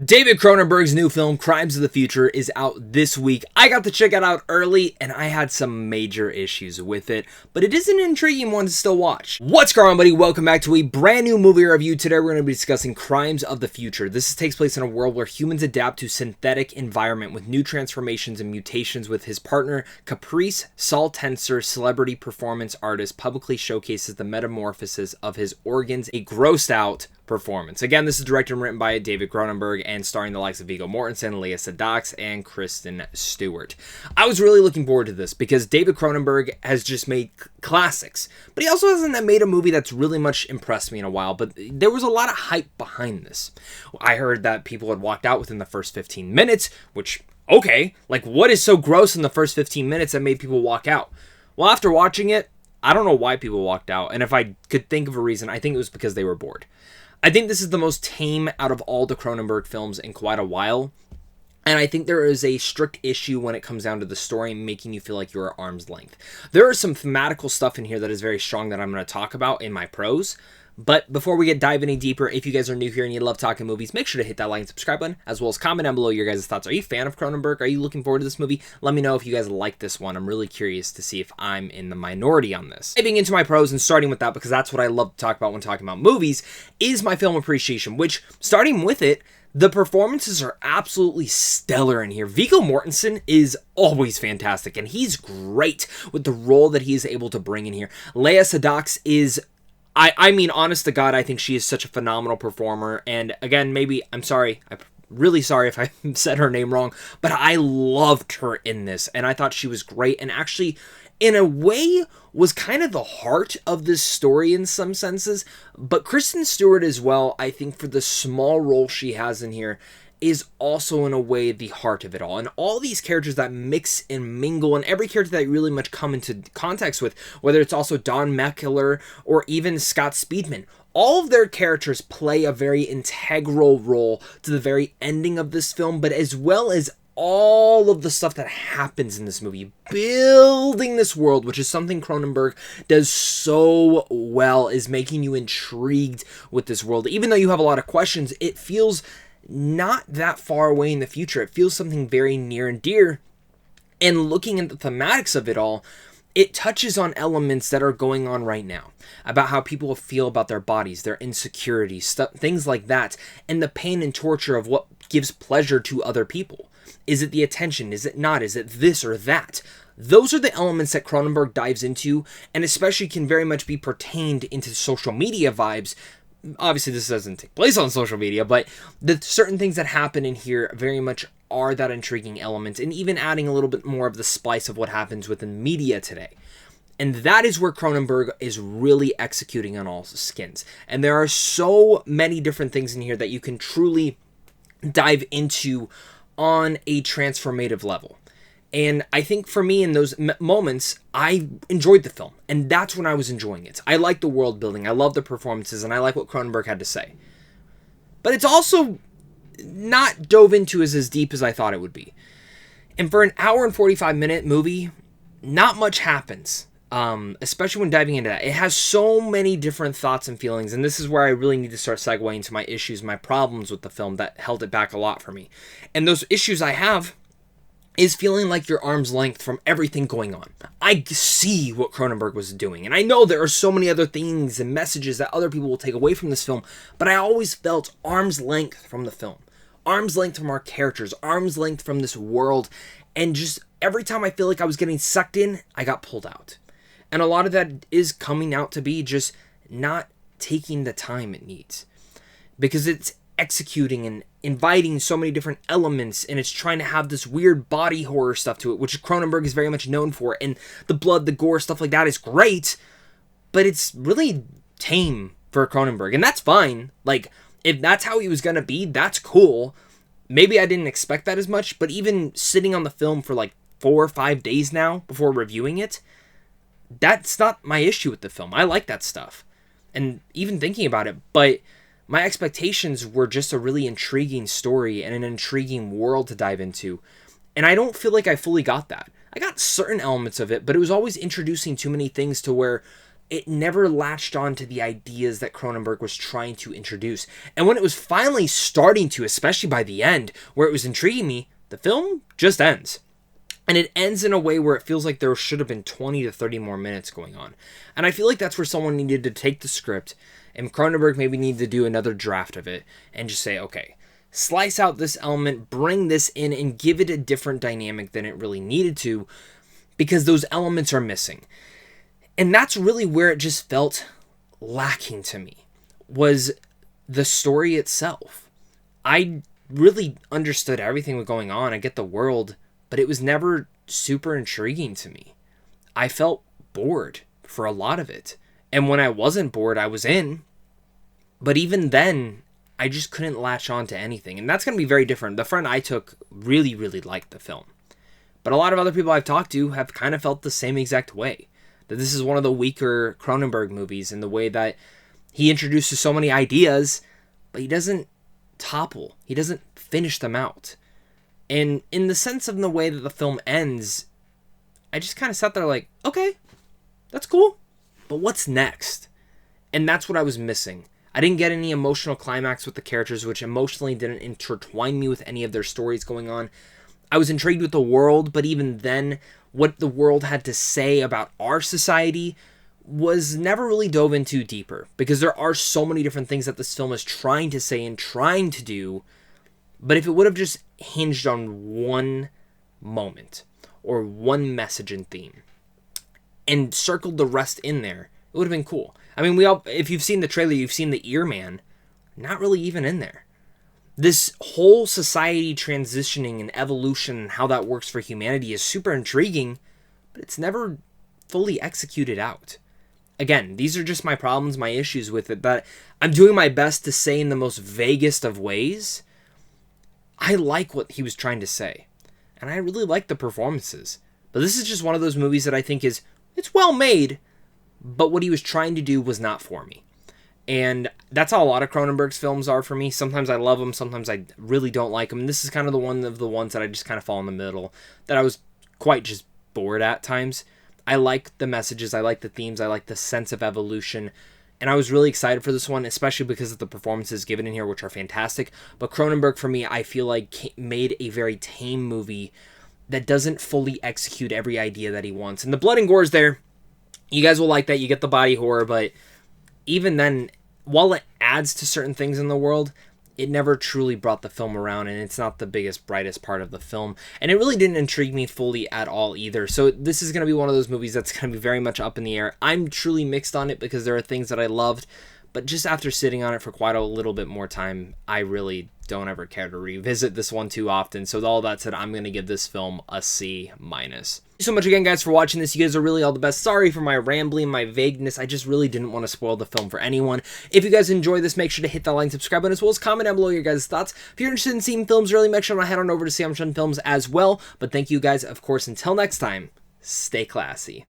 David Cronenberg's new film, Crimes of the Future, is out this week. I got to check it out early, and I had some major issues with it, but it is an intriguing one to still watch. What's going on, buddy? Welcome back to a brand new movie review. Today, we're going to be discussing Crimes of the Future. This takes place in a world where humans adapt to synthetic environment with new transformations and mutations, with his partner, Caprice, Saul Tenser, celebrity performance artist, publicly showcases the metamorphosis of his organs, a grossed out performance. Again, this is directed and written by David Cronenberg and starring the likes of Viggo Mortensen, Lea Seydoux, and Kristen Stewart. I was really looking forward to this because David Cronenberg has just made classics, but he also hasn't made a movie that's really much impressed me in a while, but there was a lot of hype behind this. I heard that people had walked out within the first 15 minutes, which, okay, like what is so gross in the first 15 minutes that made people walk out? Well, after watching it, I don't know why people walked out, and if I could think of a reason, I think it was because they were bored. I think this is the most tame out of all the Cronenberg films in quite a while, and I think there is a strict issue when it comes down to the story making you feel like you're at arm's length. There is some thematical stuff in here that is very strong that I'm going to talk about in my pros, but before we dive any deeper, if you guys are new here and you love talking movies, make sure to hit that like and subscribe button, as well as comment down below your guys' thoughts. Are you a fan of Cronenberg? Are you looking forward to this movie? Let me know if you guys like this one. I'm really curious to see if I'm in the minority on this. Diving into my pros and starting with that, because that's what I love to talk about when talking about movies, is my film appreciation, which, starting with it, the performances are absolutely stellar in here. Viggo Mortensen is always fantastic, and he's great with the role that he is able to bring in here. Lea Seydoux is... I mean, honest to God, I think she is such a phenomenal performer. And again, I'm really sorry if I said her name wrong, but I loved her in this. And I thought she was great. And actually, in a way, was kind of the heart of this story in some senses. But Kristen Stewart as well, I think for the small role she has in here, is also in a way the heart of it all. And all these characters that mix and mingle, and every character that you really much come into context with, whether it's also Don Meckler or even Scott Speedman, all of their characters play a very integral role to the very ending of this film, but as well as all of the stuff that happens in this movie, building this world, which is something Cronenberg does so well, is making you intrigued with this world. Even though you have a lot of questions, it feels not that far away in the future. It feels something very near and dear. And looking at the thematics of it all, it touches on elements that are going on right now, about how people feel about their bodies, their insecurities, things like that, and the pain and torture of what gives pleasure to other people. Is it the attention? Is it not? Is it this or that? Those are the elements that Cronenberg dives into, and especially can very much be pertained into social media vibes. Obviously, this doesn't take place on social media, but the certain things that happen in here very much are that intriguing element, and even adding a little bit more of the spice of what happens within media today. And that is where Cronenberg is really executing on all skins. And there are so many different things in here that you can truly dive into on a transformative level. And I think for me in those moments, I enjoyed the film. And that's when I was enjoying it. I like the world building. I love the performances. And I like what Cronenberg had to say. But it's also not dove into as deep as I thought it would be. And for an hour and 45-minute movie, not much happens. Especially when diving into that. It has so many different thoughts and feelings. And this is where I really need to start segueing to my issues, my problems with the film that held it back a lot for me. And those issues I have is feeling like you're arm's length from everything going on. I see what Cronenberg was doing, and I know there are so many other things and messages that other people will take away from this film, but I always felt arm's length from the film. Arm's length from our characters, arm's length from this world, and just every time I feel like I was getting sucked in, I got pulled out. And a lot of that is coming out to be just not taking the time it needs. Because it's executing and inviting so many different elements, and it's trying to have this weird body horror stuff to it, which Cronenberg is very much known for, and the blood, the gore, stuff like that is great, but it's really tame for Cronenberg, and that's fine. Like, if that's how he was gonna be, that's cool. Maybe I didn't expect that as much, but even sitting on the film for like 4 or 5 days now before reviewing it, that's not my issue with the film. I like that stuff, and even thinking about it, but my expectations were just a really intriguing story and an intriguing world to dive into. And I don't feel like I fully got that. I got certain elements of it, but it was always introducing too many things to where it never latched on to the ideas that Cronenberg was trying to introduce. And when it was finally starting to, especially by the end, where it was intriguing me, the film just ends. And it ends in a way where it feels like there should have been 20 to 30 more minutes going on. And I feel like that's where someone needed to take the script, and Cronenberg maybe needed to do another draft of it and just say, okay, slice out this element, bring this in, and give it a different dynamic than it really needed to, because those elements are missing. And that's really where it just felt lacking to me, was the story itself. I really understood everything was going on. I get the world, but it was never super intriguing to me. I felt bored for a lot of it. And when I wasn't bored, I was in. But even then, I just couldn't latch on to anything. And that's going to be very different. The friend I took really, really liked the film. But a lot of other people I've talked to have kind of felt the same exact way. That this is one of the weaker Cronenberg movies in the way that he introduces so many ideas, but he doesn't topple. He doesn't finish them out. And in the sense of the way that the film ends, I just kind of sat there like, okay, that's cool, but what's next? And that's what I was missing. I didn't get any emotional climax with the characters, which emotionally didn't intertwine me with any of their stories going on. I was intrigued with the world, but even then, what the world had to say about our society was never really dove into deeper, because there are so many different things that this film is trying to say and trying to do. But if it would have just hinged on one moment or one message and theme and circled the rest in there, it would have been cool. I mean, if you've seen the trailer, you've seen the Ear Man, not really even in there. This whole society transitioning and evolution and how that works for humanity is super intriguing, but it's never fully executed out. Again, these are just my problems, my issues with it, but I'm doing my best to say in the most vaguest of ways, I like what he was trying to say, and I really like the performances. But this is just one of those movies that I think it's well made, but what he was trying to do was not for me. And that's how a lot of Cronenberg's films are for me. Sometimes I love them, sometimes I really don't like them. And this is kind of the one of the ones that I just kind of fall in the middle, that I was quite just bored at times. I like the messages, I like the themes, I like the sense of evolution. And I was really excited for this one, especially because of the performances given in here, which are fantastic. But Cronenberg, for me, I feel like made a very tame movie that doesn't fully execute every idea that he wants. And the blood and gore is there. You guys will like that. You get the body horror. But even then, while it adds to certain things in the world, it never truly brought the film around, and it's not the biggest, brightest part of the film. And it really didn't intrigue me fully at all either. So this is going to be one of those movies that's going to be very much up in the air. I'm truly mixed on it because there are things that I loved, but just after sitting on it for quite a little bit more time, I really don't ever care to revisit this one too often. So with all that said, I'm going to give this film a C-. Thank you so much again, guys, for watching this. You guys are really all the best. Sorry for my rambling, my vagueness. I just really didn't want to spoil the film for anyone. If you guys enjoy this, make sure to hit that like and subscribe button, as well as comment down below your guys' thoughts. If you're interested in seeing films early, make sure to head on over to See I'm Shun Films as well. But thank you guys, of course, until next time, stay classy.